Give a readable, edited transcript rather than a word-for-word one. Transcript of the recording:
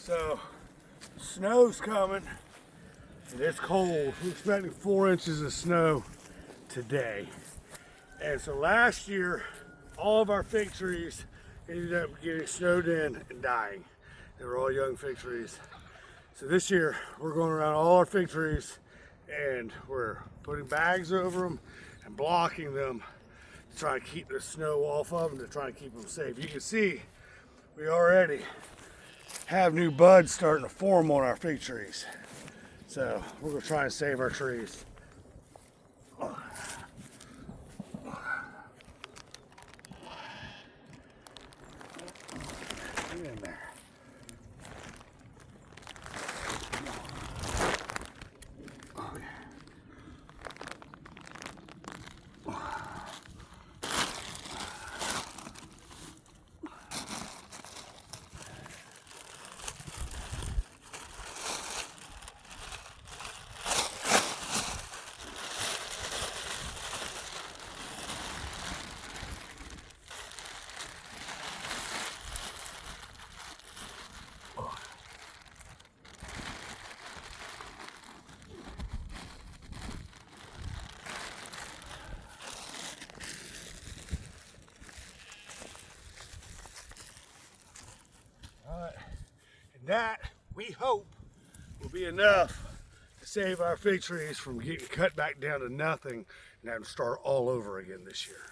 So, snow's coming, and it's cold. We're expecting 4 inches of snow today. And so last year, all of our fig trees ended up getting snowed in and dying. They were all young fig trees. So this year, we're going around all our fig trees and we're putting bags over them and blocking them to try and keep the snow off of them, to try and keep them safe. You can see we already have new buds starting to form on our fig trees. So we're going to try and save our trees. Get in there. And that, we hope, will be enough to save our fig trees from getting cut back down to nothing and having to start all over again this year.